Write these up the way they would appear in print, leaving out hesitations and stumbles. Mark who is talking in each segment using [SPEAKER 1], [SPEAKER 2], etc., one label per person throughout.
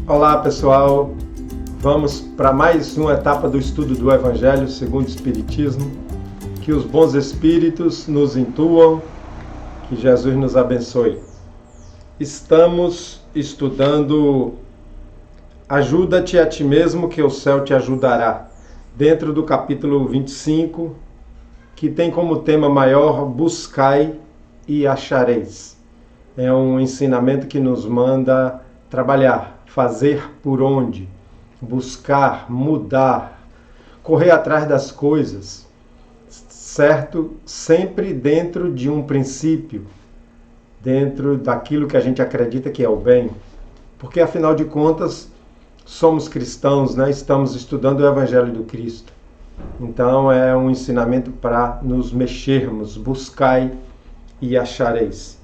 [SPEAKER 1] Olá pessoal, vamos para mais uma etapa do estudo do Evangelho segundo o Espiritismo. Que os bons espíritos nos intuam, que Jesus nos abençoe. Estamos estudando Ajuda-te a ti mesmo que o céu te ajudará, dentro do capítulo 25, que tem como tema maior Buscai e achareis. É um ensinamento que nos manda trabalhar, fazer por onde, buscar, mudar, correr atrás das coisas, certo? Sempre dentro de um princípio, dentro daquilo que a gente acredita que é o bem, porque afinal de contas somos cristãos, né? Estamos estudando o Evangelho do Cristo. Então é um ensinamento para nos mexermos, buscai e achareis.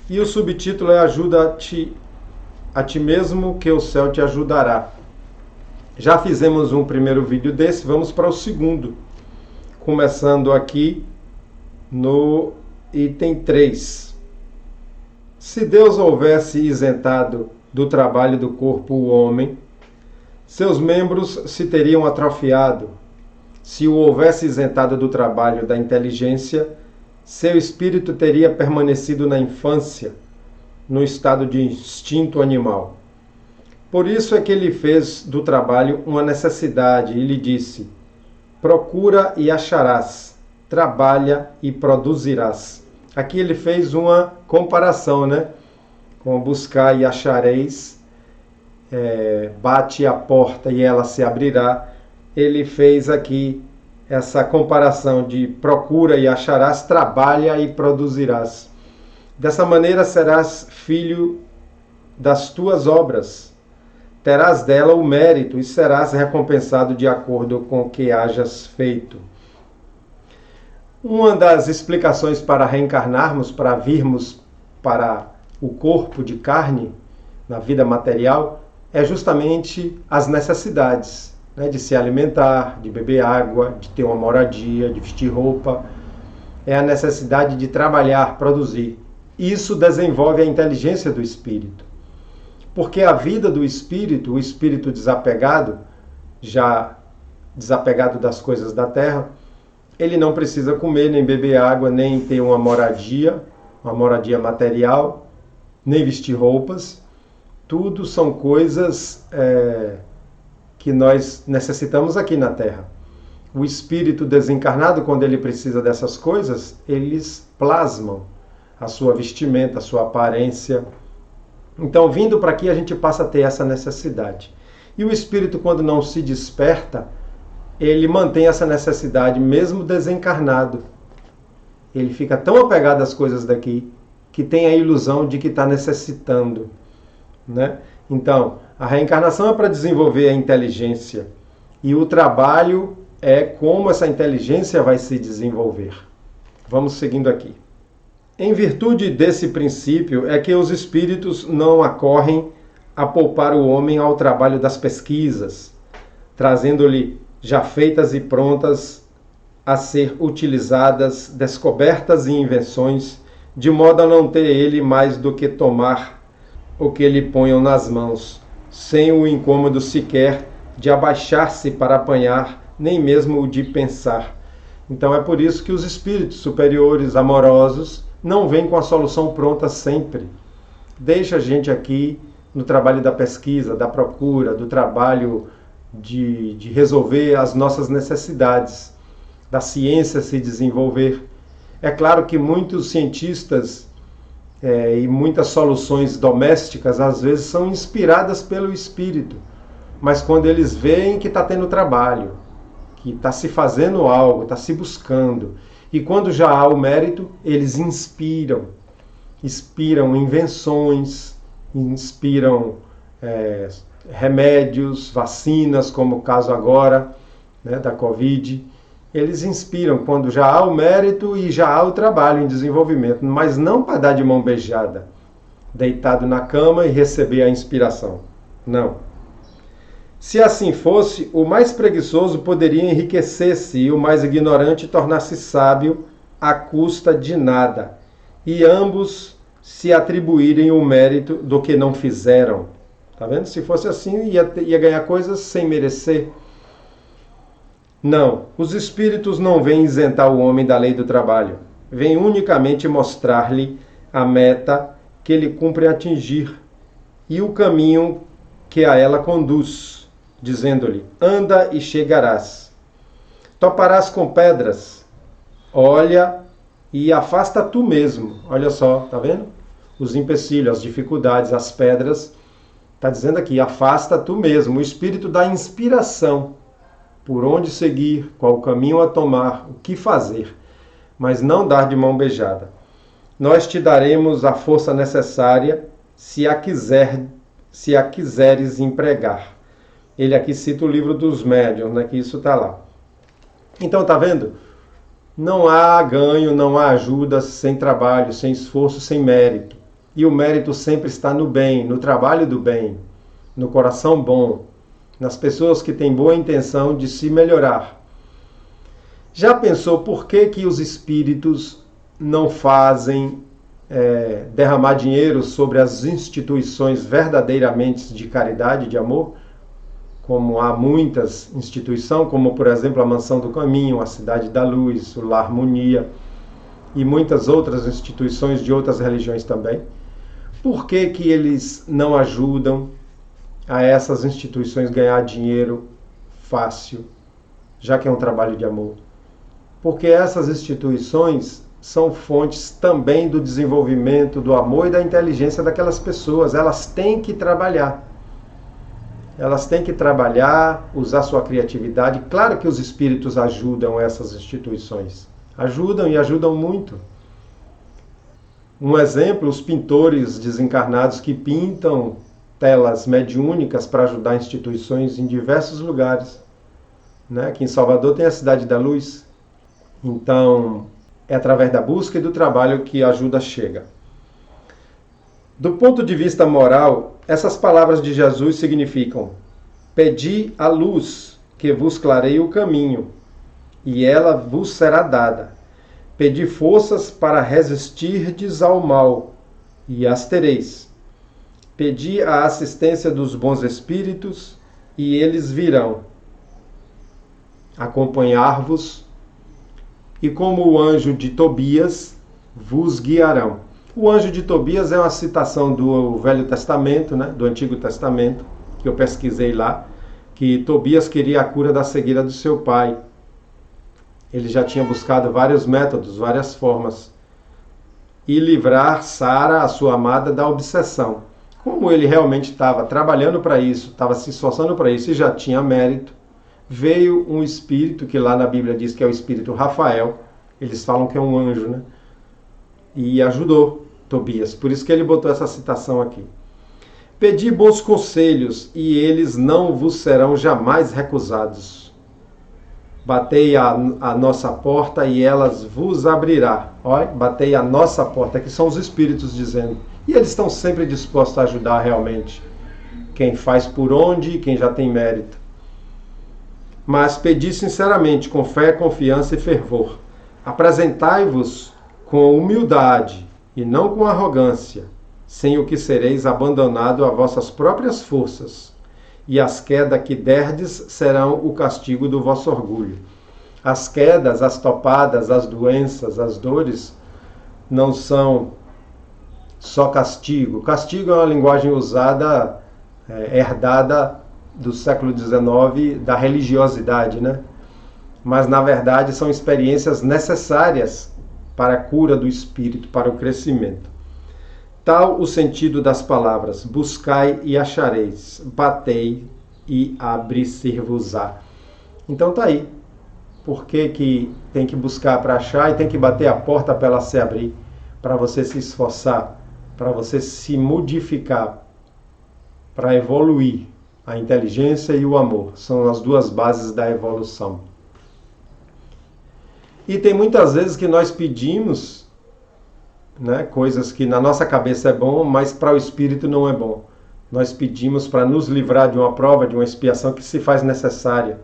[SPEAKER 1] E o subtítulo é Ajuda-te a ti mesmo que o céu te ajudará. Já fizemos um primeiro vídeo desse, vamos para o segundo. Começando aqui no item 3. Se Deus houvesse isentado do trabalho do corpo o homem, seus membros se teriam atrofiado. Se o houvesse isentado do trabalho da inteligência, seu espírito teria permanecido na infância, no estado de instinto animal. Por isso é que ele fez do trabalho uma necessidade e lhe disse: procura e acharás, trabalha e produzirás. Aqui ele fez uma comparação, né? Com buscar e achareis, bate a porta e ela se abrirá. Ele fez aqui essa comparação de procura e acharás, trabalha e produzirás. Dessa maneira serás filho das tuas obras, terás dela o mérito e serás recompensado de acordo com o que hajas feito. Uma das explicações para reencarnarmos, para virmos para o corpo de carne, na vida material, é justamente as necessidades, né? De se alimentar, de beber água, de ter uma moradia, de vestir roupa. É a necessidade de trabalhar, produzir. Isso desenvolve a inteligência do espírito. Porque a vida do espírito, o espírito desapegado, já desapegado das coisas da terra, ele não precisa comer, nem beber água, nem ter uma moradia material, nem vestir roupas. Tudo são coisas que nós necessitamos aqui na Terra. O espírito desencarnado, quando ele precisa dessas coisas, eles plasmam a sua vestimenta, a sua aparência. Então, vindo para aqui, a gente passa a ter essa necessidade. E o espírito, quando não se desperta, ele mantém essa necessidade, mesmo desencarnado. Ele fica tão apegado às coisas daqui, que tem a ilusão de que está necessitando, né? Então, a reencarnação é para desenvolver a inteligência. E o trabalho é como essa inteligência vai se desenvolver. Vamos seguindo aqui. Em virtude desse princípio é que os espíritos não acorrem a poupar o homem ao trabalho das pesquisas, trazendo-lhe já feitas e prontas a ser utilizadas descobertas e invenções, de modo a não ter ele mais do que tomar o que lhe ponham nas mãos, sem o incômodo sequer de abaixar-se para apanhar, nem mesmo o de pensar. Então é por isso que os espíritos superiores, amorosos, não vêm com a solução pronta sempre. Deixa a gente aqui no trabalho da pesquisa, da procura, do trabalho de resolver as nossas necessidades, da ciência se desenvolver. É claro que muitos cientistas e muitas soluções domésticas, às vezes, são inspiradas pelo espírito. Mas quando eles veem que está tendo trabalho, que está se fazendo algo, está se buscando, e quando já há o mérito, eles inspiram invenções, inspiram remédios, vacinas, como o caso agora, né, da Covid. Eles inspiram quando já há o mérito e já há o trabalho em desenvolvimento, mas não para dar de mão beijada, deitado na cama e receber a inspiração. Não. Se assim fosse, o mais preguiçoso poderia enriquecer-se e o mais ignorante tornar-se sábio à custa de nada, e ambos se atribuírem o mérito do que não fizeram. Tá vendo? Se fosse assim, ia ganhar coisas sem merecer. Não, os espíritos não vêm isentar o homem da lei do trabalho. Vêm unicamente mostrar-lhe a meta que ele cumpre atingir e o caminho que a ela conduz, dizendo-lhe: anda e chegarás. Toparás com pedras, olha e afasta tu mesmo. Olha só, tá vendo? Os empecilhos, as dificuldades, as pedras. Está dizendo aqui, afasta tu mesmo. O Espírito dá inspiração por onde seguir, qual caminho a tomar, o que fazer, mas não dar de mão beijada. Nós te daremos a força necessária se a quiseres empregar. Ele aqui cita o livro dos médiuns, né, que isso está lá. Então, tá vendo? Não há ganho, não há ajuda sem trabalho, sem esforço, sem mérito. E o mérito sempre está no bem, no trabalho do bem, no coração bom, nas pessoas que têm boa intenção de se melhorar. Já pensou por que os espíritos não fazem derramar dinheiro sobre as instituições verdadeiramente de caridade, de amor? Como há muitas instituições, como por exemplo a Mansão do Caminho, a Cidade da Luz, o Lar Harmonia e muitas outras instituições de outras religiões também. Por que eles não ajudam a essas instituições ganhar dinheiro fácil, já que é um trabalho de amor? Porque essas instituições são fontes também do desenvolvimento, do amor e da inteligência daquelas pessoas. Elas têm que trabalhar. Elas têm que trabalhar, usar sua criatividade. Claro que os espíritos ajudam essas instituições. Ajudam e ajudam muito. Um exemplo, os pintores desencarnados que pintam telas mediúnicas para ajudar instituições em diversos lugares. Né? Aqui em Salvador tem a Cidade da Luz. Então, é através da busca e do trabalho que a ajuda chega. Do ponto de vista moral, essas palavras de Jesus significam: pedi a luz, que vos clareie o caminho, e ela vos será dada. Pedi forças para resistirdes ao mal, e as tereis. Pedi a assistência dos bons espíritos, e eles virão acompanhar-vos, e como o anjo de Tobias, vos guiarão. O anjo de Tobias é uma citação do Velho Testamento, né, do Antigo Testamento, que eu pesquisei lá, que Tobias queria a cura da cegueira do seu pai. Ele já tinha buscado vários métodos, várias formas, e livrar Sara, a sua amada, da obsessão. Como ele realmente estava trabalhando para isso, estava se esforçando para isso e já tinha mérito, veio um espírito, que lá na Bíblia diz que é o espírito Rafael, eles falam que é um anjo, né? E ajudou Tobias. Por isso que ele botou essa citação aqui. Pedi bons conselhos, e eles não vos serão jamais recusados. Batei a nossa porta, e elas vos abrirá. Olha, batei a nossa porta, que são os espíritos dizendo. E eles estão sempre dispostos a ajudar realmente quem faz por onde e quem já tem mérito. Mas pedi sinceramente, com fé, confiança e fervor. Apresentai-vos com humildade e não com arrogância, sem o que sereis abandonado a vossas próprias forças, e as quedas que derdes serão o castigo do vosso orgulho. As quedas, as topadas, as doenças, as dores não são só castigo. Castigo é uma linguagem usada, herdada do século XIX, da religiosidade, né? Mas na verdade são experiências necessárias para a cura do espírito, para o crescimento. Tal o sentido das palavras: buscai e achareis, batei e abrir-se-vos-á. Então tá aí. Por que tem que buscar para achar e tem que bater a porta para ela se abrir? Para você se esforçar, para você se modificar, para evoluir. A inteligência e o amor são as duas bases da evolução. E tem muitas vezes que nós pedimos, né, coisas que na nossa cabeça é bom, mas para o espírito não é bom. Nós pedimos para nos livrar de uma prova, de uma expiação que se faz necessária,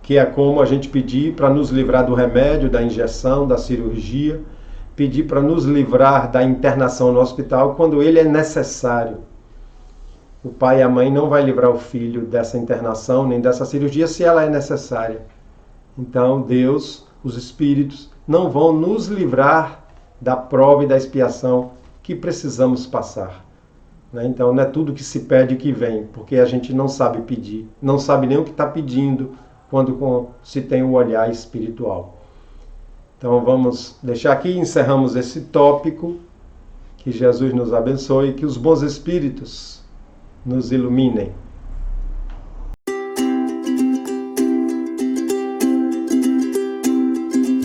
[SPEAKER 1] que é como a gente pedir para nos livrar do remédio, da injeção, da cirurgia, pedir para nos livrar da internação no hospital quando ele é necessário. O pai e a mãe não vai livrar o filho dessa internação nem dessa cirurgia se ela é necessária. Então Deus, os Espíritos, não vão nos livrar da prova e da expiação que precisamos passar. Então não é tudo que se pede que vem, porque a gente não sabe pedir, não sabe nem o que está pedindo quando se tem o olhar espiritual. Então vamos deixar aqui, encerramos esse tópico. Que Jesus nos abençoe e que os bons espíritos nos iluminem.